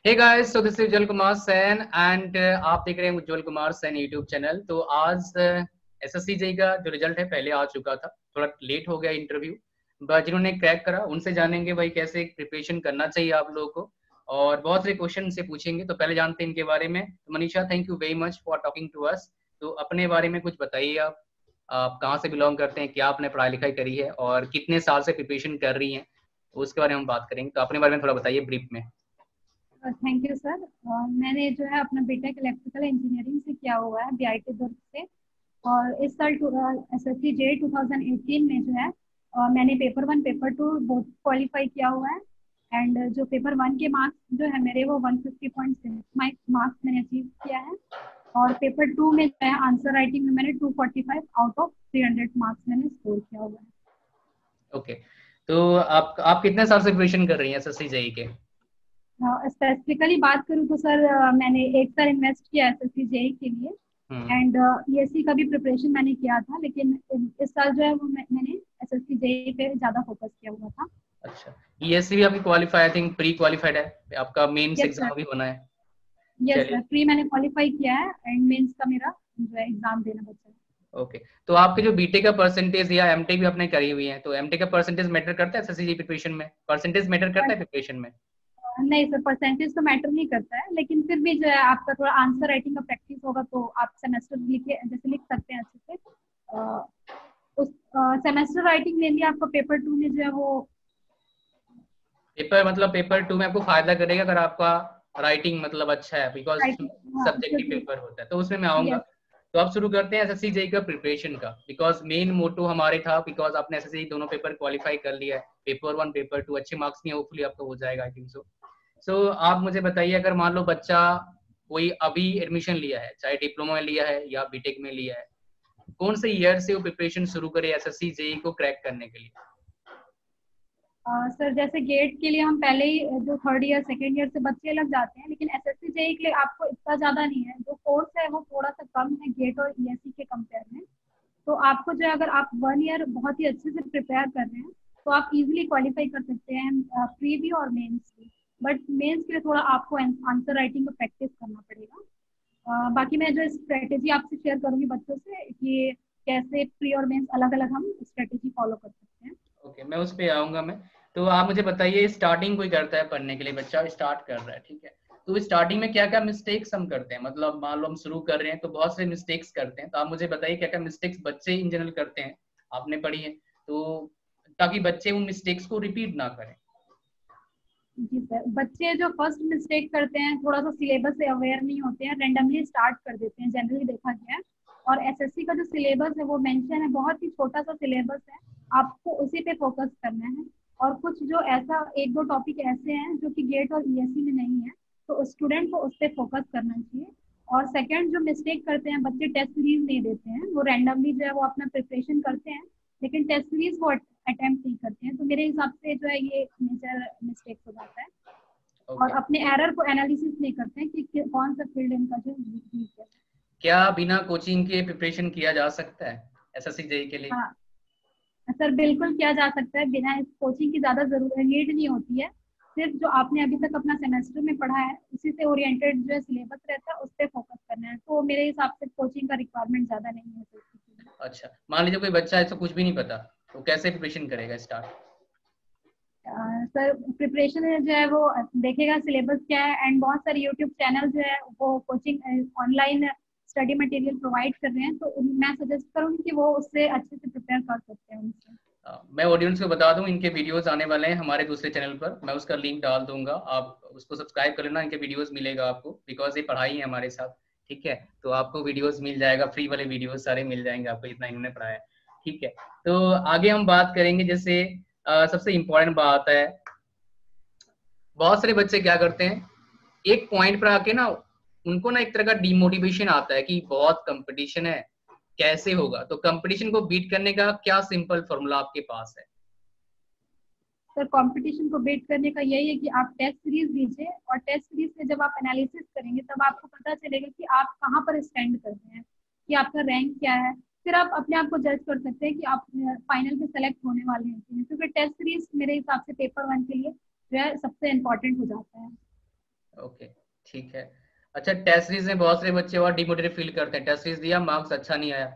Hey guys, so this is Ujjwal Kumar Sen and आप देख रहे हैं उज्जवल कुमार सेन यूट्यूब चैनल। तो आज एसएससी जेई का जो रिजल्ट है पहले आ चुका था, थोड़ा लेट हो गया इंटरव्यू, बट जिन्होंने क्रैक करा उनसे जानेंगे भाई कैसे प्रिपरेशन करना चाहिए आप लोगों को, और बहुत सारे क्वेश्चन से पूछेंगे। तो पहले जानते हैं इनके बारे में। तो Manisha, thank you very much for talking to us. तो अपने बारे में कुछ बताइए। आप कहाँ से बिलोंग करते हैं, क्या आपने पढ़ाई लिखाई करी है और कितने साल से प्रिपरेशन कर रही हैं, उसके बारे में हम बात करेंगे। तो अपने बारे में थोड़ा बताइए ब्रीफ में। Thank you sir. मैंने जो है अपना बीटेक इलेक्ट्रिकल इंजीनियरिंग से किया हुआ है बीआईटी दुर्ग से। और इस साल एसएससी जे 2018 में जो है मैंने पेपर 1 पेपर 2 बोथ क्वालिफाई किया हुआ है। एंड जो पेपर 1 के मार्क्स जो है मेरे वो 150.6 मार्क्स मैंने अचीव किया है। और पेपर 2 में जो है आंसर राइटिंग में मैंने 245 आउट ऑफ 300 मार्क्स मैंने स्कोर किया हुआ है। ओके, तो आप कितने साल से प्रिपरेशन कर रही हैं एसएससी जेई के? स्पेसिफिकली बात करूँ तो सर मैंने 1 साल इन्वेस्ट किया एसएससी जेई के लिए। एंड ईएससी का भी प्रिपरेशन मैंने किया था, लेकिन इस साल जो है वो मैंने एसएससी जेई पे ज्यादा फोकस किया हुआ था। अच्छा, ईएससी भी आपकी qualify, I think pre qualified है, आपका मेंस यस एग्जाम सर। भी होना है। यस चलिए, सर, प्री मैंने क्वालिफाई किया है एंड मेंस का मेरा जो है एग्जाम देना बचा है। ओके। तो आपके जो बीटेक का परसेंटेज या एमटेक भी आपने करी हुई है, तो एमटेक का परसेंटेज मैटर करता है एसएससी जी प्रिपरेशन में? परसेंटेज मैटर करता है प्रिपरेशन में? नहीं सर, परसेंटेज तो मैटर नहीं करता है, लेकिन फिर भी जो है आपका थोड़ा आंसर राइटिंग का प्रैक्टिस होगा तो आप सेमेस्टर लिखे जैसे लिख सकते हैं अच्छे से। अ, उस सेमेस्टर राइटिंग मेनली आपका पेपर 2 में जो है वो पेपर टू में आपको फायदा करेगा अगर आपका राइटिंग मतलब अच्छा है, बिकॉज राइटिंग। हाँ सब्जेक्टिव क्योंकि पेपर होता है, तो उसमें मैं आऊंगा। यस। तो आप शुरू करते हैं एसएससी जेई का प्रिपरेशन का, बिकॉज मेन मोटो हमारे था, बिकॉज आपने एसएससी दोनों पेपर क्वालिफाई कर लिया है, पेपर 1 पेपर 2 अच्छे मार्क्स नहीं, होपफुली आपका हो जाएगा, आई थिंक सो। सो आप मुझे बताइए, अगर मान लो बच्चा कोई अभी एडमिशन लिया है, चाहे डिप्लोमा में लिया है या बीटेक में लिया है, कौन से ईयर से वो प्रिपरेशन शुरू करे एसएससी जेई को क्रैक करने के लिए? सर जैसे गेट के लिए हम पहले ही जो 3rd ईयर 2nd ईयर से बच्चे लग जाते हैं, लेकिन एसएससी जेई के लिए आपको इतना ज्यादा नहीं है, जो कोर्स है वो थोड़ा सा कम है गेट और ईएससी के कंपेयर में। तो आपको जो है अगर आप 1 ईयर बहुत ही अच्छे से प्रिपेयर कर रहे हैं तो आप इजीली क्वालिफाई कर सकते हैं प्री भी और मेंस भी। बट मेंस के लिए थोड़ा आपको आंसर राइटिंग का प्रैक्टिस करना पड़ेगा। बाकी मैं जो स्ट्रेटेजी आपसे शेयर करूंगी बच्चों से कि कैसे प्री और मेंस अलग अलग हम स्ट्रेटेजी फॉलो कर सकते हैं। ओके, मैं उस पे आऊंगा मैं। तो आप मुझे बताइए, स्टार्टिंग कोई करता है पढ़ने के लिए, बच्चा स्टार्ट कर रहा है, ठीक है, तो स्टार्टिंग में क्या क्या मिस्टेक्स हम करते हैं? मतलब मान लो हम शुरू कर रहे हैं तो बहुत से मिस्टेक्स करते हैं, तो आप मुझे बताइए क्या क्या मिस्टेक्स बच्चे इन जनरल करते हैं, आपने पढ़ी है तो, ताकि बच्चे उन मिस्टेक्स को रिपीट ना करें। जी सर, बच्चे जो फर्स्ट मिस्टेक करते हैं थोड़ा सा सिलेबस से अवेयर नहीं होते हैं, रेंडमली स्टार्ट कर देते हैं, जनरली देखा गया है। और एसएससी का जो सिलेबस है वो मेंशन है, बहुत ही छोटा सा सिलेबस है, आपको उसी पे फोकस करना है। और कुछ जो ऐसा 1-2 टॉपिक ऐसे हैं जो कि गेट और ईएससी में नहीं है, तो स्टूडेंट को उस पर फोकस करना चाहिए। और सेकेंड जो मिस्टेक करते हैं बच्चे, टेस्ट सीरीज नहीं देते हैं, वो रैंडमली जो है वो अपना प्रिपरेशन करते हैं, लेकिन टेस्ट सीरीज वो अटेम्प्ट नहीं करते हैं। तो मेरे हिसाब से जो है ये मेजर मिस्टेक हो जाता है। और ओके। अपने एरर को एनालिसिस नहीं करते हैं कि कौन सा फील्ड इनका जो वीक है। क्या बिना कोचिंग के प्रिपरेशन किया जा सकता है एसएससी जेई के लिए? हाँ सर, बिल्कुल किया जा सकता है, बिना इस कोचिंग की ज्यादा जरूरत नीड नहीं होती है। सिर्फ जो आपने अभी तक अपना सेमेस्टर में पढ़ा है उसी से ओरिएंटेड जो है सिलेबस रहता है, उस पर फोकस करना है। तो मेरे हिसाब से कोचिंग का रिक्वायरमेंट ज्यादा नहीं है सर। अच्छा, मान लीजिए कोई बच्चा ऐसा कुछ भी नहीं पता, तो कैसे प्रिपरेशन करेगा स्टार्ट? सर प्रिपरेशन जो है वो देखेगा सिलेबस क्या है, एंड बहुत सारे यूट्यूब चैनल जो है वो coaching online study material provide कर रहे हैं, तो मैं सजेस्ट करूंगी कि वो उससे अच्छे से प्रिपेयर कर सकते हैं उनसे। मैं ऑडियंस को बता दूं, इनके वीडियोस आने वाले हैं हमारे दूसरे चैनल पर, मैं उसका लिंक डाल दूंगा, आप उसको सब्सक्राइब कर लेना, इनके वीडियोस मिलेगा आपको, बिकॉज ये पढ़ाई है हमारे साथ, ठीक है, तो आपको वीडियोस मिल जाएगा, फ्री वाले वीडियोस सारे मिल जाएंगे आपको, इतना इन्होंने पढ़ाया, ठीक है। तो आगे हम बात करेंगे, जैसे सबसे इम्पोर्टेंट बात है, बहुत सारे बच्चे क्या करते हैं, एक पॉइंट पर आके ना उनको ना एक तरह का डिमोटिवेशन आता है कि बहुत कंपटीशन है, कैसे होगा। तो कंपटीशन को बीट करने का क्या सिंपल फॉर्मूला आपके पास है? सर कंपटीशन को बीट करने का यही है कि आप टेस्ट सीरीज दीजिए, और टेस्ट सीरीज में जब आप एनालिसिस करेंगे तब आपको पता चलेगा कि आप कहाँ पर स्टैंड करते हैं, कि आपका रैंक क्या है। फिर आप अपने आप को जज कर सकते हैं कि आप फाइनल में सेलेक्ट होने वाले हैं कि नहीं। क्योंकि टेस्ट सीरीज मेरे हिसाब से पेपर 1 के लिए जो है सबसे इम्पोर्टेंट हो जाता है। ओके, ठीक है। अच्छा, टेस्ट सीरीज में बहुत सारे बच्चे और डिमोटिवेट फील करते हैं, टेस्ट सीरीज दिया, मार्क्स अच्छा नहीं आया,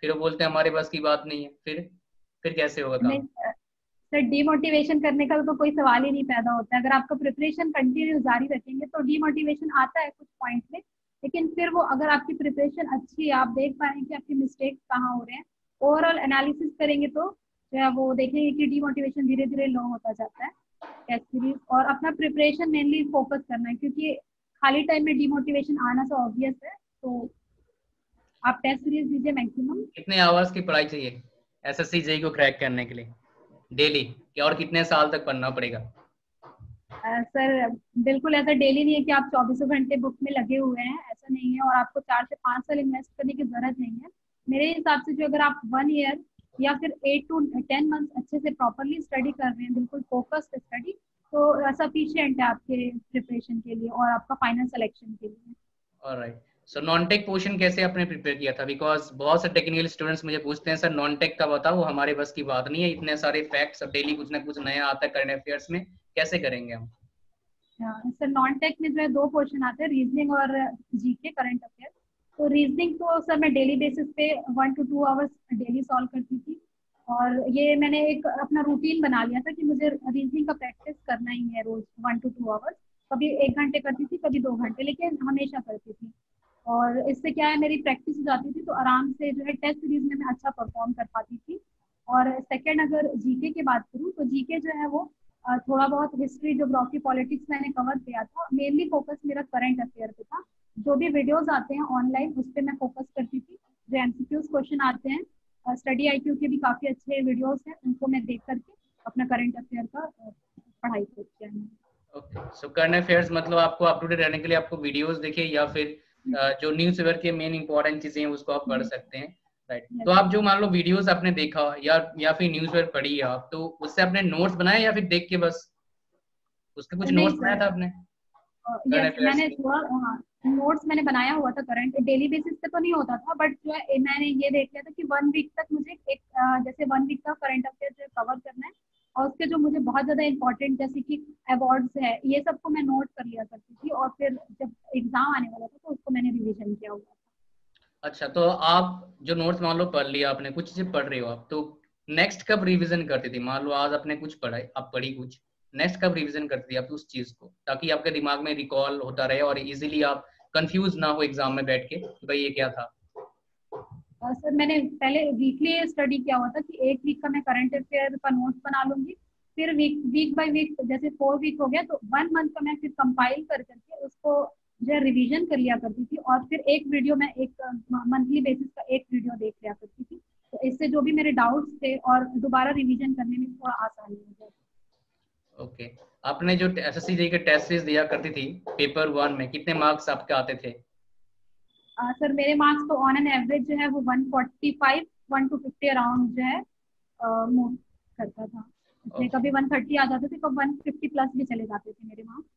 फिर वो बोलते हैं हमारे बस की बात नहीं है, फिर कैसे होगा नहीं काम? सर, डीमोटिवेशन करने का तो कोई सवाल ही नहीं पैदा होता है। अगर आपका प्रिपरेशन कंटिन्यू जारी रखेंगे तो डीमोटिवेशन आता है कुछ पॉइंट पे, लेकिन फिर वो अगर आपकी प्रिपरेशन अच्छी है, आप देख पा रहे हैं कि आपके मिस्टेक्स कहाँ हो रहे हैं, ओवरऑल एनालिसिस करेंगे तो जो है वो देखेंगे कि डीमोटिवेशन धीरे धीरे लो होता जाता है। टेस्ट सीरीज और अपना प्रिपरेशन मेनली फोकस करना है, क्योंकि खाली टाइम में डीमोटिवेशन आना तो ऑब्वियस है। तो आप टेस्ट सीरीज दीजिए मैक्सिमम। कितने आवर्स की पढ़ाई चाहिए एसएससी जेई को क्रैक करने के लिए डेली, और कितने साल तक पढ़ना पड़ेगा? सर बिल्कुल ऐसा डेली नहीं है कि आप 24 घंटे बुक में लगे हुए हैं, ऐसा नहीं है। और आपको 4 से 5 साल इन्वेस्ट करने की जरूरत नहीं है। मेरे हिसाब से जो अगर आप 1 ईयर या फिर 8 to 10 मंथ अच्छे से प्रॉपरली स्टडी कर रहे हैं, बिल्कुल फोकस्ड स्टडी, तो सफिशियंट है आपके प्रिपरेशन के लिए और आपका फाइनल सिलेक्शन के लिए। Alright. So non tech portion कैसे आपने प्रिपेयर किया था? बिकॉज बहुत से टेक्निकल स्टूडेंट्स मुझे पूछते हैं, सर नॉन टेक का बताओ, वो हमारे बस की बात नहीं है, इतने सारे फैक्ट्स डेली कुछ ना कुछ नया आता है करंट अफेयर्स में, कैसे करेंगे हम? सर नॉन टेक में जो है 2 पोर्शन आते हैं, रीजनिंग और जीके करंट अफेयर। तो रीजनिंग तो सर मैं डेली बेसिस पे 1 to 2 आवर्स डेली सॉल्व करती थी। और ये मैंने एक अपना रूटीन बना लिया था कि मुझे रीजनिंग का प्रैक्टिस करना ही है रोज 1 to 2 आवर्स। कभी 1 घंटे करती थी, कभी 2 घंटे, लेकिन हमेशा करती थी। और इससे क्या है, मेरी प्रैक्टिस हो जाती थी, तो आराम से जो है टेस्ट सीरीज में मैं अच्छा परफॉर्म कर पाती थी। और सेकंड अगर जीके की बात करूँ तो जीके जो है वो थोड़ा बहुत हिस्ट्री, ज्योग्राफी, पॉलिटिक्स मैंने कवर किया था। मेनली फोकस मेरा करंट अफेयर पे था। जो भी वीडियोस आते हैं ऑनलाइन उस पर मैं फोकस करती थी। जो एमसीक्यूज क्वेश्चन आते हैं, स्टडी आईक्यू के भी काफी अच्छे वीडियोस हैं, उनको मैं देख करके अपना करंट अफेयर का पढ़ाई करती है। ओके, सो करंट अफेयर्स मतलब आपको अप टू डेट रहने के लिए आपको वीडियोस देखिए, या फिर जो न्यूज़ पेपर के मेन इंपॉर्टेंट चीजें हैं उसको आप पढ़ सकते हैं, राइट? तो आप जो मान लो वीडियोस आपने देखा या फिर न्यूज़ पेपर पढ़ी आप, तो उससे आपने नोट्स बनाए या फिर देख के बस उसके कुछ नहीं नोट्स बनाया सर, था आपने करंट यस अफेयर्स मैंने के? थोड़ा नोट्स मैंने बनाया हुआ था। करंट डेली बेसिस पे तो नहीं होता था, बट जो है मैंने ये देख लिया था कि 1 वीक तक मुझे एक जैसे 1 वीक का करंट अफेयर जो कवर करना है। और उसके जो मुझे बहुत ज्यादा इंपॉर्टेंट जैसे कि अवार्ड्स है, ये सबको मैं नोट कर लिया करती थी। और फिर जब एग्जाम आने वाला था तो उसको मैंने रिविजन किया हुआ था। अच्छा, तो आप जो नोट्स मान लो पढ़ लिया आपने, कुछ चीजें पढ़ रहे हो आप, तो नेक्स्ट कब रिवीजन करती थी? मान लो आज आपने कुछ पढ़ा है, आप पढ़ी कुछ, नेक्स्ट कब रिवीजन करती थी आप उस चीज को, ताकि आपके दिमाग में रिकॉल होता रहे और इजीली आप कंफ्यूज ना हो एग्जाम में बैठ के कि भाई ये क्या था। सर मैंने पहले वीकली स्टडी किया हुआ था कि 1 वीक का मैं करंट अफेयर का नोट्स बना लूंगी। फिर वीक वीक बाय वीक, जैसे 4 वीक हो गया तो 1 मंथ का मैं फिर कंपाइल कर करके उसको जो है रिवीजन कर लिया करती थी। और फिर एक वीडियो मैं एक मंथली बेसिस का एक वीडियो देख लिया करती थी। तो इससे जो भी मेरे डाउट्स थे और दोबारा रिवीजन करने में थोड़ा आसानी हो जाती। ओके, आपने जो एसएससी जी के टेस्ट सीरीज दिया करती थी पेपर 1 में, कितने मार्क्स आपके आते थे? सर मेरे मार्क्स तो ऑन एन एवरेज जो है वो 145 1 to 50 अराउंड जो है मूव करता था। इसमें ओके, कभी 130 आ जाते थे, कभी 150 प्लस भी चले जाते थे मेरे मार्क्स।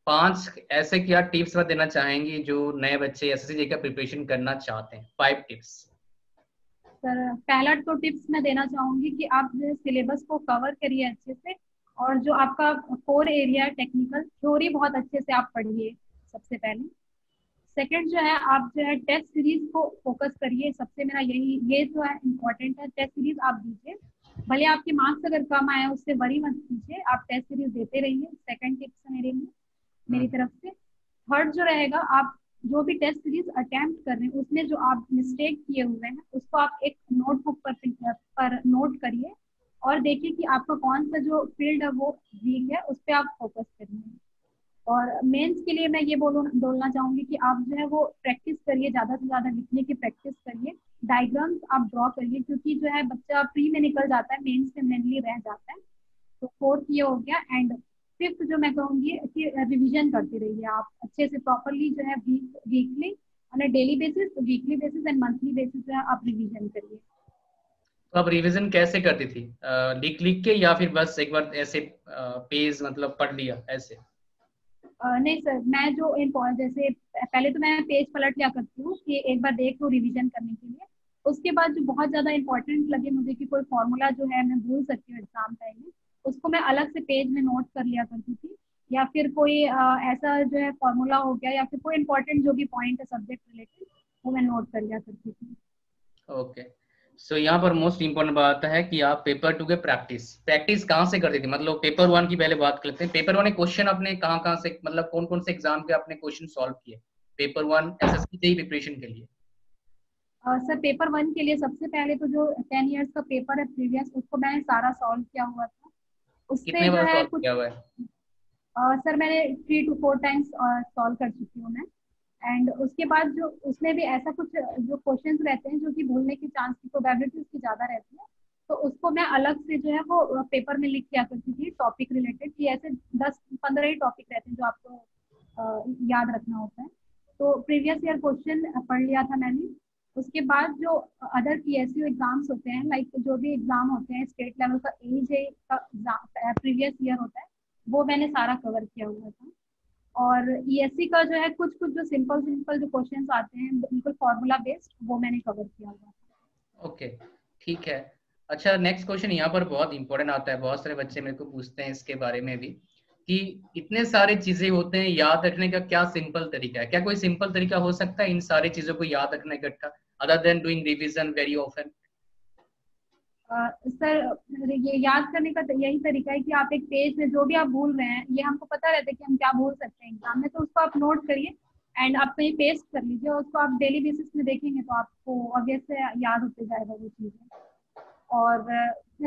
5 ऐसे क्या टिप्स आप देना चाहेंगी जो नए बच्चे एसएससी जी का प्रिपरेशन करना चाहते हैं? 5 टिप्स। सर पहला तो टिप्स मैं देना चाहूंगी कि आप जो सिलेबस को कवर करिए अच्छे से। और जो आपका कोर एरिया है टेक्निकल, थ्योरी बहुत अच्छे से आप पढ़िए सबसे पहले। सेकंड जो है, आप जो है टेस्ट सीरीज को फोकस करिए। सबसे मेरा यही ये जो है इम्पोर्टेंट है, टेस्ट सीरीज आप दीजिए। भले आपके मार्क्स अगर कम आए उससे वरी मत कीजिए, आप टेस्ट सीरीज देते रहिए। सेकंड टिप्स है मेरी तरफ से। थर्ड जो रहेगा, आप जो भी टेस्ट सीरीज अटेम्प्ट कर रहे हैं उसमें जो आप मिस्टेक किए हुए हैं उसको आप एक नोटबुक पर नोट करिए। और देखिए कि आपका कौन सा जो फील्ड है वो वीक है, उस पर आप फोकस करिए। और मेंस के लिए मैं ये बोलना चाहूंगी कि आप जो है वो प्रैक्टिस करिए, ज्यादा से ज्यादा लिखने की प्रैक्टिस करिए। डायग्राम्स आप ड्रॉ करिए, क्योंकि जो है बच्चा प्री में निकल जाता है, मेंस में मेनली रह जाता है। तो फोर्थ ये हो गया। एंड फिफ्थ जो मैं कहूंगी कि रिवीजन करते रहिए आप अच्छे से प्रॉपरली जो है weekly on a daily basis, weekly basis and monthly basis जो है आप रिवीजन करिए। तो आप रिवीजन कैसे करती थी? लिख लिख के या फिर बस एक बार ऐसे पेज मतलब पढ़ लिया ऐसे? नहीं सर, मैं जो जैसे पहले तो मैं पेज पलट लिया करती हूँ कि एक बार देख लूँ रिवीजन करने के लिए। उसके बाद जो बहुत ज्यादा इंपॉर्टेंट लगे मुझे कि कोई फॉर्मूला जो है मैं भूल सकती हूँ एग्जाम टाइम में, उसको मैं अलग से पेज में नोट कर लिया करती थी। या फिर कोई ऐसा जो है फॉर्मूला हो गया, या फिर कोई इंपॉर्टेंट जो भी पॉइंट है सब्जेक्ट रिलेटेड, वो मैं नोट कर लिया करती थी। ओके, सो यहाँ पर मोस्ट इम्पोर्टेंट बात है कि आप पेपर 2 के प्रैक्टिस प्रैक्टिस कहाँ से करती थी? मतलब पेपर 1 की पहले बात करते हैं। पेपर 1 में क्वेश्चन आपने कहाँ कहाँ से, मतलब कौन कौन से एग्जाम के आपने क्वेश्चन सॉल्व किए पेपर 1 एसएससी जेईई प्रिपरेशन के लिए? सर पेपर 1 के लिए सबसे पहले तो जो 10 इयर्स का पेपर है प्रीवियस, उसको मैंने सारा सॉल्व किया हुआ था। उससे कितने जो बार है सॉल्व कुछ किया हुआ है? सर मैंने 3 to 4 टाइम्स सॉल्व कर चुकी हूँ मैं। एंड उसके बाद जो उसमें भी ऐसा कुछ जो क्वेश्चंस रहते हैं जो कि भूलने के चांस की प्रोबेबिलिटी उसकी ज्यादा रहती है, तो उसको मैं अलग से जो है वो पेपर में लिख किया करती थी टॉपिक रिलेटेड, कि ऐसे 10-15 ही टॉपिक रहते हैं जो आपको याद रखना होता है। तो प्रीवियस ईयर क्वेश्चन पढ़ लिया था मैंने। उसके बाद जो अदर पीएसयू एग्जाम्स होते हैं, लाइक जो भी एग्जाम होते हैं स्टेट लेवल का, एजे का प्रीवियस ईयर होता है, वो मैंने सारा कवर किया हुआ था। और ईएससी का जो है कुछ कुछ जो सिंपल सिंपल जो क्वेश्चंस आते हैं बिल्कुल फॉर्मूला बेस्ड, वो मैंने कवर किया हुआ था। ओके, ठीक है। अच्छा, नेक्स्ट क्वेश्चन यहाँ पर बहुत इंपॉर्टेंट आता है, बहुत सारे बच्चे मेरे को पूछते हैं इसके बारे में भी, कि इतने सारे चीजें होते हैं, याद रखने का क्या सिंपल तरीका है? क्या कोई सिंपल तरीका हो सकता है इन सारी चीजों को याद रखना इकट्ठा, other than doing revision very often? Sir ये याद करने का यही तरीका है कि आप एक पेज में जो भी आप भूल रहे हैं, ये हमको पता रहता है कि हम क्या भूल सकते हैं एग्जाम में, तो उसको आप नोट करिए एंड आप कहीं पेस्ट कर लीजिए, और उसको आप डेली बेसिस में देखेंगे तो आपको ऑब्वियस से याद होते जाएगा वो चीजें। और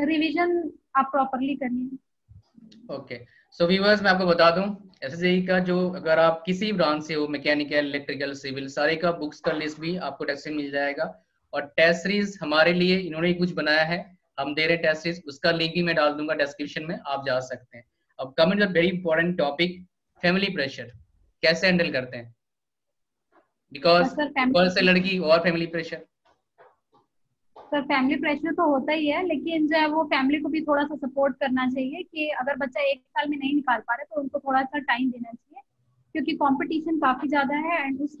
रिवीजन आप प्रॉपरली करिए। ओके, सो व्यूअर्स मैं आपको बता दूं, एसएससी का जो, अगर आप किसी ब्रांच से हो, मैकेनिकल, इलेक्ट्रिकल, सिविल, सारे का बुक्स का लिस्ट भी आपको टेस्ट से मिल जाएगा। और टेस्ट सीरीज हमारे लिए इन्होंने ही कुछ बनाया है, हम दे रहे हैं टेस्ट सीरीज, उसका लिंक भी मैं डाल दूंगा डिस्क्रिप्शन में, आप जा सकते हैं। अब coming to very important topic, family pressure कैसे हैंडल करते हैं? बिकॉज सर गर्ल से लड़की और फैमिली प्रेशर। फैमिली प्रेशर तो होता ही है, लेकिन जो है वो फैमिली को भी थोड़ा सा सपोर्ट करना चाहिए कि अगर बच्चा 1 साल में नहीं निकाल पा रहा तो उनको थोड़ा सा टाइम देना चाहिए, क्योंकि कंपटीशन काफी ज्यादा है। एंड उस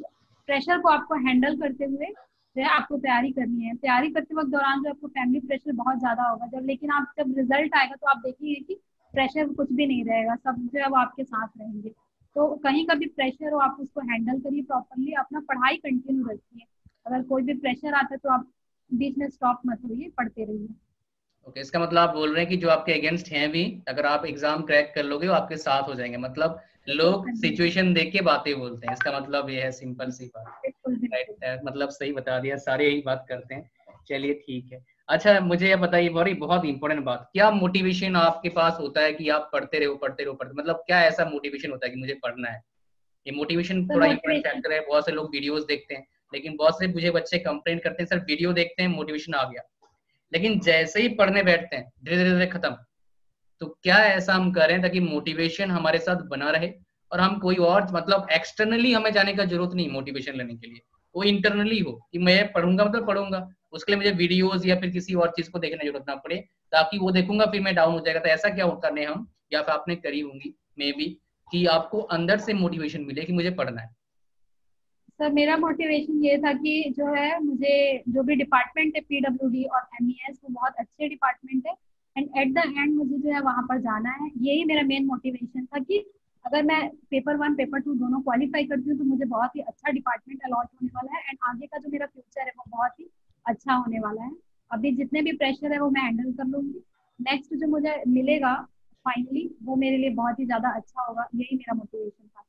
प्रेशर को आपको हैंडल करते हुए जो है आपको तैयारी करनी है। तैयारी करते वक्त दौरान जो आपको फैमिली प्रेशर बहुत ज्यादा होगा जब, लेकिन आप जब रिजल्ट आएगा तो आप देखेंगे कि प्रेशर कुछ भी नहीं रहेगा, सब जो है वो आपके साथ रहेंगे। तो कहीं का भी प्रेशर हो आप उसको हैंडल करिए प्रॉपरली, अपना पढ़ाई कंटिन्यू रखिए। अगर कोई भी प्रेशर आता है तो आप बीच में स्टॉप मत होइए, पढ़ते रहिए। ओके, इसका मतलब आप बोल रहे हैं कि जो आपके अगेंस्ट हैं भी, अगर आप एग्जाम क्रैक कर लोगे वो आपके साथ हो जाएंगे, मतलब लोग सिचुएशन देख के बातें बोलते हैं, इसका मतलब ये है, सिंपल सी बात। बिल्कुल बिल्कुल। राइट, मतलब सही बता दिया, सारे यही बात करते हैं। चलिए ठीक है। अच्छा, मुझे ये बताइए, बड़ी बहुत इंपॉर्टेंट बात, क्या मोटिवेशन आपके पास होता है कि आप पढ़ते रहो पढ़ते रहो पढ़ते, मतलब क्या ऐसा मोटिवेशन होता है कि मुझे पढ़ना है? ये मोटिवेशन सर थोड़ा इंपॉर्टेंट मोटिवेशन, फैक्टर है। बहुत से लोग वीडियोस देखते हैं, लेकिन बहुत से मुझे बच्चे कंप्लेन करते हैं, सर वीडियो देखते हैं मोटिवेशन आ गया, लेकिन जैसे ही पढ़ने बैठते हैं धीरे धीरे खत्म। तो क्या ऐसा हम करें ताकि मोटिवेशन हमारे साथ बना रहे, और हम कोई और, मतलब एक्सटर्नली हमें जाने का जरूरत नहीं मोटिवेशन लेने के लिए, वो इंटरनली हो कि मैं पढ़ूंगा मतलब पढ़ूंगा, उसके लिए मुझे वीडियोस या फिर किसी और चीज को देखने की जरूरत ना पड़े, ताकि वो देखूंगा फिर मैं डाउन हो जाएगा। तो ऐसा क्या करने हम, या फिर आपने करी होंगी मे बी, कि आपको अंदर से मोटिवेशन मिले कि मुझे पढ़ना है? सर मेरा मोटिवेशन ये था कि जो है मुझे जो भी डिपार्टमेंट है पीडब्ल्यूडी और एमईएस, वो बहुत अच्छे डिपार्टमेंट है, एंड एट द एंड मुझे जो है वहां पर जाना है। यही मेरा मेन मोटिवेशन था कि अगर मैं पेपर 1 पेपर 2 दोनों क्वालिफाई करती हूँ तो मुझे बहुत ही अच्छा डिपार्टमेंट अलॉट होने वाला है, एंड आगे का जो मेरा फ्यूचर है वो बहुत ही अच्छा होने वाला है। अभी जितने भी प्रेशर है वो मैं हैंडल कर लूंगी, नेक्स्ट जो मुझे मिलेगा फाइनली वो मेरे लिए बहुत ही ज्यादा अच्छा होगा। यही मेरा मोटिवेशन था।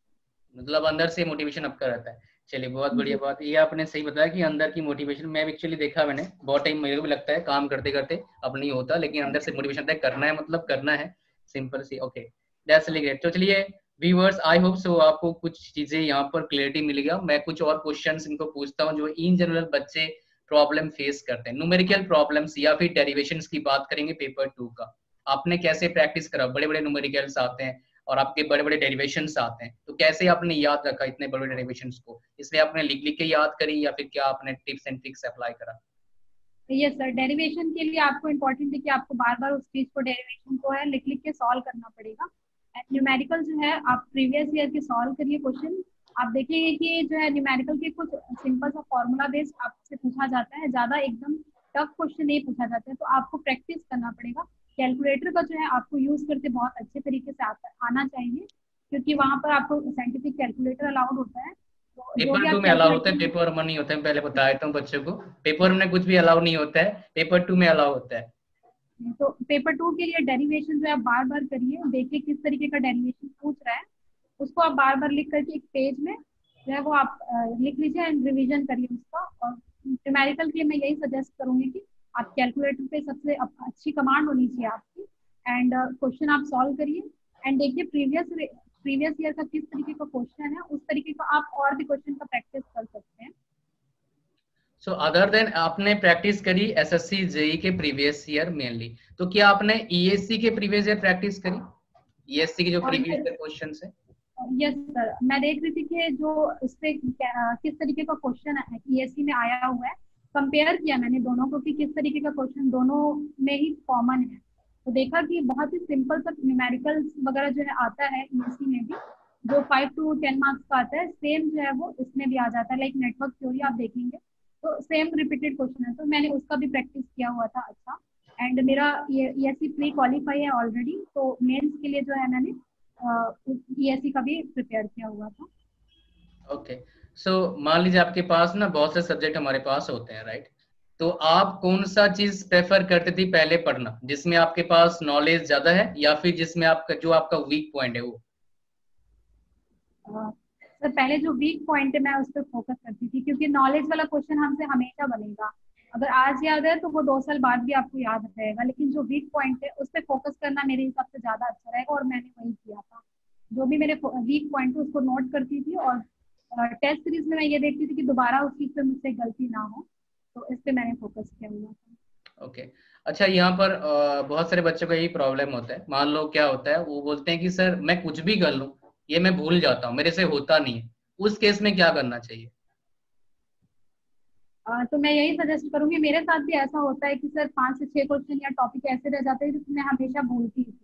मतलब अंदर से मोटिवेशन आपका रहता है। चलिए बहुत बढ़िया जी बात, ये आपने सही बताया कि अंदर की मोटिवेशन, मैं भी एक्चुअली देखा, मैंने बहुत टाइम मेरे को भी लगता है काम करते करते अब नहीं होता, लेकिन अंदर से मोटिवेशन आता है, करना है मतलब करना है, सिंपल सी। Okay, that's really great. तो चलिए व्यूअर्स, आई होप सो आपको कुछ चीजें यहाँ पर क्लियरिटी मिल गया। मैं कुछ और क्वेश्चंस इनको पूछता हूँ जो इन जनरल बच्चे प्रॉब्लम फेस करते हैं, न्यूमेरिकल प्रॉब्लम्स या फिर डेरिवेशंस की बात करेंगे पेपर 2 का। आपने कैसे प्रैक्टिस करा? बड़े बड़े न्यूमेरिकल्स आते हैं और आपके बड़े बड़े डेरिवेशंस आते हैं, तो कैसे आपने याद रखा इतने बड़े डेरिवेशंस को? इसलिए आपने लिख लिख के याद करी या फिर क्या आपने टिप्स एंड ट्रिक्स अप्लाई करा? यस सर, डेरिवेशन के लिए आपको इम्पोर्टेंट है कि आपको बार बार उस चीज को डेरिवेशन को है लिख लिख के सॉल्व करना पड़ेगा। न्यूमेरिकल जो है आप प्रीवियस ईयर के सॉल्व करिए क्वेश्चन, आप देखेंगे कि जो है न्यूमेरिकल के कुछ सिंपल सा फॉर्मूला बेस्ड आपसे पूछा जाता है, ज्यादा एकदम टफ क्वेश्चन नहीं पूछा जाता है, तो आपको प्रैक्टिस करना पड़ेगा। कैलकुलेटर का जो है आपको यूज करते बहुत अच्छे तरीके से आना चाहिए, क्योंकि वहां पर आपको साइंटिफिक कैलकुलेटर अलाउड होता है, तो जो पेपर भी टू आप में अलाउ होता है, कैलकुलेशन। पेपर वन नहीं होता है, पहले बताया था बच्चों को। पेपर में कुछ भी अलाउ नहीं होता है, पेपर टू में अलाउ होता है। तो पेपर टू के लिए डेरिवेशन जो है आप बार बार करिए, देखिए किस तरीके का डेरिवेशन पूछ रहा है, उसको आप बार बार लिख करके एक पेज में जो है वो आप लिख लीजिए एंड रिवीजन करिए उसका। और न्यूमेरिकल के लिए मैं यही सजेस्ट करूंगी कि आप कैलकुलेटर पे सबसे अच्छी कमांड होनी चाहिए आपकी, एंड क्वेश्चन आप सॉल्व करिए एंड देखिए प्रीवियस ईयर का किस तरीके का क्वेश्चन है, उस तरीके का आप और भी क्वेश्चन का प्रैक्टिस कर सकते हैं। सो अदर देन आपने प्रैक्टिस करी एसएससी जेई के प्रीवियस ईयर मेनली, तो क्या आपने ईएससी के प्रीवियस ईयर प्रैक्टिस करी? ईएससी के जो और प्रीवियस ईयर क्वेश्चन है। यस सर, मैं देख रही थी कि जो उससे किस तरीके का क्वेश्चन है ईएससी में आया हुआ है, कंपेयर किया मैंने दोनों को कि किस तरीके का क्वेश्चन दोनों में ही कॉमन है। तो देखा कि बहुत ही सिंपल सा न्यूमेरिकल्स वगैरह जो है आता है ईएससी में भी, जो 5 to 10 मार्क्स का आता है, सेम जो है वो इसमें भी आ जाता है। लाइक नेटवर्क थ्योरी आप देखेंगे तो सेम रिपीटेड क्वेश्चन है, तो मैंने उसका भी प्रैक्टिस किया हुआ था अच्छा। एंड मेरा ये ईएससी प्री क्वालिफाई है ऑलरेडी, तो मेंस के लिए जो है मैंने ईएससी का भी प्रिपेयर किया हुआ था। ओके, सो मान लीजिए आपके पास ना बहुत से सब्जेक्ट हमारे पास होते हैं, राइट? तो आप कौन सा चीज प्रेफर करते थी पहले पढ़ना, जिसमें आपके पास नॉलेज ज्यादा है या फिर जिसमें आपका जो आपका वीक पॉइंट है वो? सर पहले जो वीक पॉइंट है मैं उस पर फोकस करती थी, क्योंकि नॉलेज वाला क्वेश्चन हमसे हमेशा बनेगा। अगर आज याद है तो वो 2 साल बाद भी आपको याद रहेगा, लेकिन जो वीक पॉइंट है उस पर फोकस करना मेरे हिसाब से ज्यादा अच्छा रहेगा, और मैंने वही किया था। जो भी मेरे वीक पॉइंट है उसको नोट करती थी, और टेस्ट सीरीज में मैं ये देखती थी कि दोबारा उस चीज पे मुझसे गलती ना हो, तो इस पे मैंने फोकस किया हुआ था। ओके। अच्छा, यहाँ पर बहुत सारे बच्चों का यही प्रॉब्लम होता है। मान लो क्या होता है, वो बोलते हैं कि सर मैं कुछ भी कर लूं, ये मैं भूल जाता हूँ, मेरे से होता नहीं है। उस केस में क्या करना चाहिए? तो मैं यही सजेस्ट करूंगी, मेरे साथ भी ऐसा होता है कि सर 5 से 6 क्वेश्चन या टॉपिक ऐसे रह जाते हैं जिसमें मैं हमेशा भूलती थी।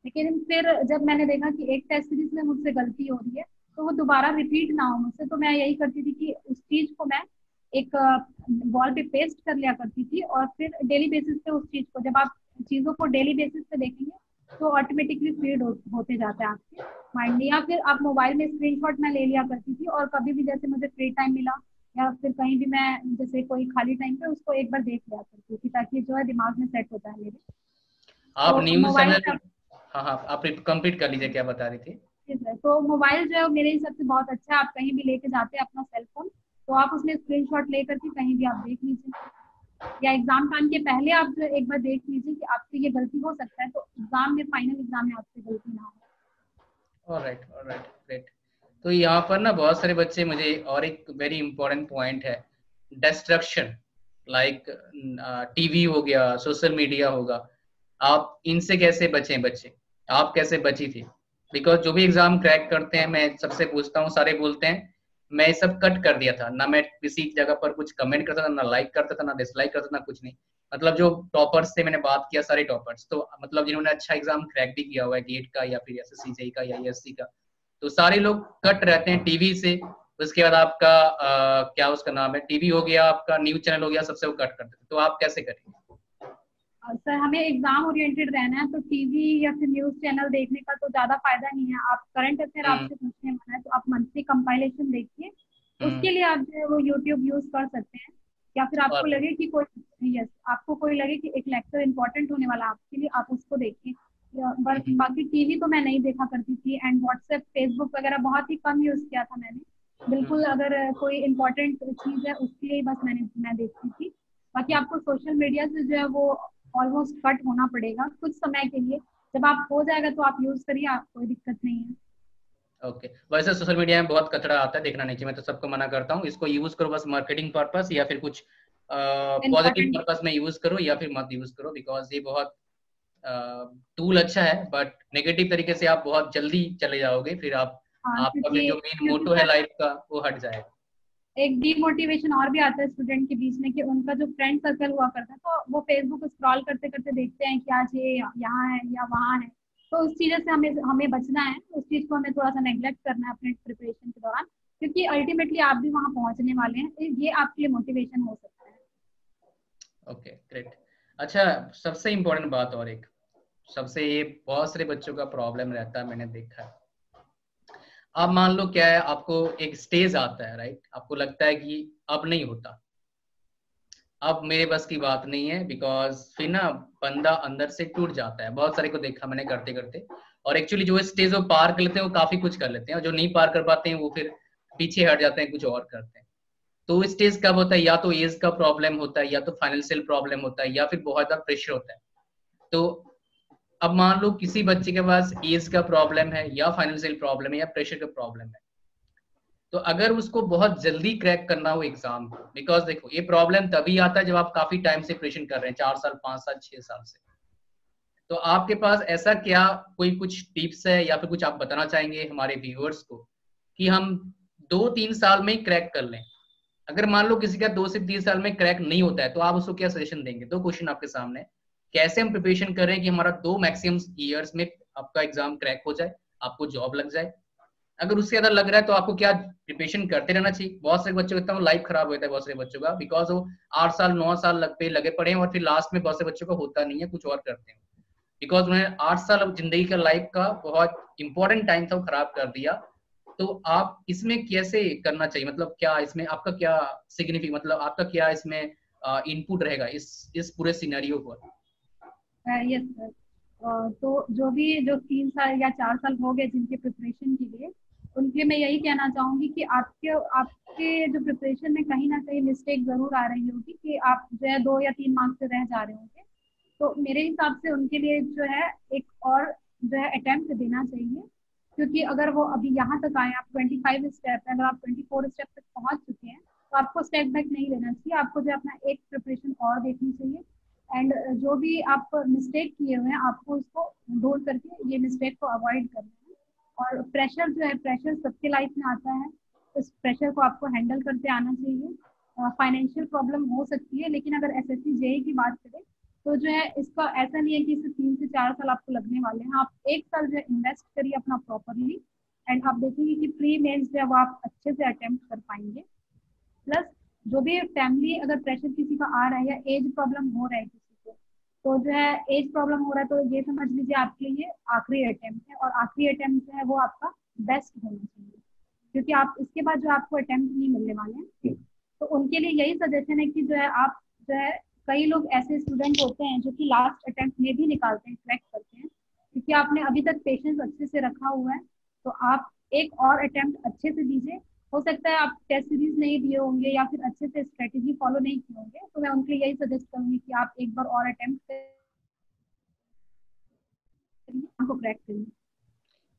लेकिन फिर जब मैंने देखा कि एक टेस्ट सीरीज में मुझसे गलती हो रही है, तो वो दोबारा रिपीट ना हो मुझसे, तो मैं यही करती थी कि उस चीज को मैं एक वॉल पे पेस्ट कर लिया करती थी, और फिर डेली बेसिस पे उस चीज को, जब आप चीजों को डेली बेसिस पे देखेंगे तो ऑटोमेटिकली फीड होते जाते हैं आपके माइंड में। या फिर आप मोबाइल में स्क्रीनशॉट मैं ले लिया करती थी, और कभी भी जैसे मुझे फ्री टाइम मिला या फिर कहीं भी मैं जैसे कोई खाली टाइम पे उसको एक बार देख लिया करती थी, ताकि जो है दिमाग में सेट होता है मेरे। आप तो न्यूज मोबाइल चैनल। हाँ हाँ, आप कंप्लीट कर लीजिए, क्या बता रही थी? है, तो मोबाइल जो है वो मेरे हिसाब से बहुत अच्छा है। आप कहीं भी लेके जाते हैं अपना सेल फोन, तो आप उसमें स्क्रीनशॉट ले करके कहीं भी आप देख लीजिए, या एग्जाम टाइम के पहले आप जो एक बार देख लीजिए कि आपसे ये गलती हो सकता है, तो एग्जाम में, फाइनल एग्जाम में आपसे गलती ना हो। Alright alright, great. तो यहाँ पर ना बहुत सारे बच्चे, मुझे और एक वेरी इंपॉर्टेंट पॉइंट है, डिस्ट्रक्शन, लाइक टीवी हो गया, सोशल मीडिया होगा, आप इनसे कैसे बचें? बच्चे, आप कैसे बची थी? बिकॉज जो भी एग्जाम क्रैक करते हैं, मैं सबसे पूछता हूँ, सारे बोलते हैं मैं ये सब कट कर दिया था ना, मैं किसी जगह पर कुछ कमेंट करता था, ना लाइक करता था, ना डिसलाइक करता था, ना कुछ नहीं। मतलब जो टॉपर्स से मैंने बात किया, सारे टॉपर्स, तो मतलब जिन्होंने अच्छा एग्जाम क्रैक भी किया हुआ है, गेट का या फिर एसएससी जेई का या ईएससी का, तो सारे लोग कट रहते हैं टीवी से। उसके बाद आपका क्या उसका नाम है, टीवी हो गया, आपका न्यूज चैनल हो गया, सबसे वो कट करते थे। तो आप कैसे करेंगे? सर हमें एग्जाम ओरिएंटेड रहना है, तो टीवी या फिर न्यूज चैनल देखने का तो ज्यादा फायदा नहीं है। आप करंट अफेयर हम्म आपसे पूछने वाला है, तो आप मंथली कंपाइलेशन देखिए, हम्म। उसके लिए आप जो है वो यूट्यूब यूज कर सकते हैं। या फिर आपको और लगे कि कोई, यस, आपको कोई लगे कि एक लेक्चर इंपॉर्टेंट होने वाला है आपके लिए, आप उसको देखिए। बाकी टीवी तो मैं नहीं देखा करती थी, एंड व्हाट्सएप फेसबुक वगैरह बहुत ही कम यूज किया था मैंने। बिल्कुल हम्म, अगर कोई इम्पोर्टेंट चीज है उसके लिए बस मैं देखती थी। बाकी आपको सोशल मीडिया से जो है वो ऑलमोस्ट कट होना पड़ेगा कुछ समय के लिए। जब आप हो जाएगा तो आप यूज करिए, आप कोई दिक्कत नहीं है। ओके। वैसे सोशल मीडिया में बहुत कचरा आता है, देखना नहीं चाहिए, मैं तो सबको मना करता हूँ। इसको यूज करो बस मार्केटिंग पर्पस या फिर कुछ पॉजिटिव इम्पोर्टेंट। पर्पस में यूज करो, या फिर मत यूज करो, बिकॉज ये बहुत टूल अच्छा है, बट नेगेटिव तरीके से आप बहुत जल्दी चले जाओगे, फिर आप हाँ, आपका फिर जो क्योंकि मेन क्योंकि मोटो है सर लाइफ का वो हट जाएगा। एक डीमोटिवेशन और भी आता है स्टूडेंट के बीच में, कि उनका जो फ्रेंड सर्कल हुआ करता है, तो वो फेसबुक स्क्रॉल करते करते देखते हैं कि आज ये यहाँ है या वहाँ है। तो उस चीज़ से हमें हमें बचना है, उस चीज़ को हमें थोड़ा सा नेग्लेक्ट करना है अपने प्रिपरेशन के दौरान, क्योंकि अल्टीमेटली आप भी वहाँ पहुँचने वाले हैं, तो ये आपके लिए मोटिवेशन हो सकता है। Okay, great. अच्छा, सबसे इम्पोर्टेंट बात और एक, सबसे ये बहुत सारे बच्चों का प्रॉब्लम रहता है, मैंने देखा है, आप मान लो क्या है, आपको एक स्टेज आता है, राइट, आपको लगता है कि अब नहीं होता, अब मेरे बस की बात नहीं है, बिकॉज फिर ना बंदा अंदर से टूट जाता है। बहुत सारे को देखा मैंने करते करते, और एक्चुअली जो स्टेज वो पार कर लेते हैं वो काफी कुछ कर लेते हैं, और जो नहीं पार कर पाते हैं वो फिर पीछे हट जाते हैं, कुछ और करते हैं। तो स्टेज कब होता है, या तो एज का प्रॉब्लम होता है, या तो फाइनेंशियल प्रॉब्लम होता है, या फिर बहुत ज्यादा प्रेशर होता है। तो अब मान लो किसी बच्चे के पास एज का प्रॉब्लम है, या फाइनेंशियल प्रॉब्लम है, या प्रेशर का प्रॉब्लम है, तो अगर उसको बहुत जल्दी क्रैक करना हो एग्जाम को, बिकॉज देखो ये प्रॉब्लम तभी आता है जब आप काफी टाइम से प्रिपरेशन कर रहे हैं, 4 साल 5 साल 6 साल से। तो आपके पास ऐसा क्या कोई कुछ टिप्स है, या फिर कुछ आप बताना चाहेंगे हमारे व्यूअर्स को कि हम 2-3 साल में ही क्रैक कर लें? अगर मान लो किसी का 2 से 3 साल में क्रैक नहीं होता है, तो आप उसको क्या सजेशन देंगे? दो क्वेश्चन आपके सामने, कैसे हम प्रिपरेशन करें कि हमारा 2 मैक्सिमम ईयर्स में आपका एग्जाम क्रैक हो जाए, आपको जॉब लग जाए? अगर उससे ज्यादा लग रहा है तो आपको क्या प्रिपरेशन करते रहना चाहिए? बहुत सारे बच्चों का लाइफ खराब होता है, बहुत सारे बच्चों का, बिकॉज वो 8 साल 9 साल लगे पड़े हैं, और फिर लास्ट में बहुत से बच्चों का होता नहीं है, कुछ और करते हैं, बिकॉज उन्हें 8 साल जिंदगी का लाइफ का बहुत इंपॉर्टेंट टाइम था वो खराब कर दिया। तो आप इसमें कैसे करना चाहिए, मतलब क्या इसमें आपका क्या सिग्निफिक, मतलब आपका क्या इसमें इनपुट रहेगा इस पूरे सिनेरियो पर? Yes sir. तो जो भी जो 3 साल या 4 साल हो गए जिनके प्रिपरेशन के लिए, उनके लिए मैं यही कहना चाहूंगी कि आपके आपके जो प्रिपरेशन में कहीं ना कहीं मिस्टेक जरूर आ रही होगी, कि आप जो है 2 या 3 मार्क्स से रह जा रहे होंगे। तो मेरे हिसाब से उनके लिए जो है एक और जो है अटेम्प्ट देना चाहिए, क्योंकि अगर वो अभी यहाँ तक आए, आप 25 स्टेप है, अगर आप 24 स्टेप तक पहुंच चुके हैं, तो आपको स्टेप बैक नहीं लेना चाहिए, आपको जो अपना एक प्रिपरेशन और देखनी चाहिए। एंड जो भी आप मिस्टेक किए हुए हैं, आपको उसको ढूंढ करके ये मिस्टेक को अवॉइड करना है। और प्रेशर जो है, प्रेशर सबके लाइफ में आता है, उस प्रेशर को आपको हैंडल करते आना चाहिए। फाइनेंशियल प्रॉब्लम हो सकती है, लेकिन अगर एसएससी जेई की बात करें तो जो है इसका ऐसा नहीं है कि इसे 3 से 4 साल आपको लगने वाले हैं। आप 1 साल जो है इन्वेस्ट करिए अपना प्रॉपरली, एंड आप देखेंगे कि प्री मेंस जो है वो आप अच्छे से अटेम्प्ट कर पाएंगे। प्लस जो भी फैमिली अगर प्रेशर किसी का आ रहा है, या एज प्रॉब्लम हो रहा है किसी को, तो जो है एज प्रॉब्लम हो रहा है, तो ये समझ लीजिए आपके लिए आखिरी अटेम्प्ट है, और आखिरी अटेम्प्ट जो है वो आपका बेस्ट होना चाहिए, क्योंकि आप इसके बाद जो आपको अटेम्प्ट नहीं मिलने वाले हैं। तो उनके लिए यही सजेशन है कि जो है आप जो है, कई लोग ऐसे स्टूडेंट होते हैं जो कि लास्ट अटेम्प्ट में भी निकालते हैं, क्रैक करते हैं, क्योंकि आपने अभी तक पेशेंस अच्छे से रखा हुआ है। तो आप एक और अटेम्प्ट अच्छे से दीजिए। हो सकता है आप टेस्ट सीरीज नहीं दिए होंगे, या फिर अच्छे से स्ट्रेटेजी फॉलो नहीं किए होंगे, तो मैं उनके लिए यही सजेस्ट करूंगी कि आप एक बार और अटेम्प्ट करिए, आपको क्रैक करिए।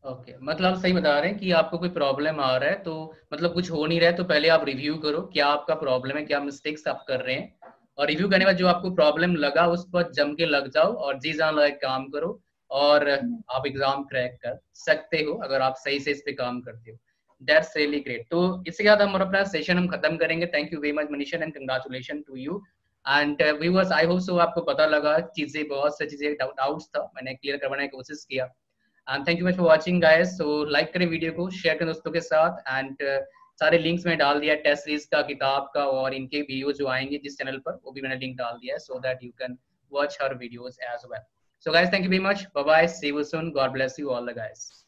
ओके, मतलब आप सही बता रहे हैं कि आपको कोई प्रॉब्लम आ रहा है, तो मतलब कुछ हो नहीं रहा है, तो पहले आप रिव्यू करो क्या आपका प्रॉब्लम है, क्या मिस्टेक्स आप कर रहे हैं, और रिव्यू करने के बाद जो आपको प्रॉब्लम लगा उस पर जम के लग जाओ, और जी जान लगा के काम करो, और आप एग्जाम क्रैक कर सकते हो अगर आप सही से इस पे काम करते हो। That's really great. तो इसके बाद हम अपना सेशन हम खत्म करेंगे। Thank you very much Manisha, and congratulation to you. And viewers, I hope so आपको पता लगा चीजें, बहुत सी चीजें डाउट्स था, मैंने क्लियर करवाने की कोशिश किया। And thank you much for watching guys. So like करें वीडियो को, शेयर करें दोस्तों के साथ, एंड सारे लिंक्स में डाल दिया, टेस्ट सीरीज का, किताब का, और इनके वीडियो जो आएंगे जिस चैनल पर, वो भी मैंने लिंक डाल दिया है, so that you can watch her videos as well. So guys, thank you very much, bye bye, see you soon, God bless you all the guys.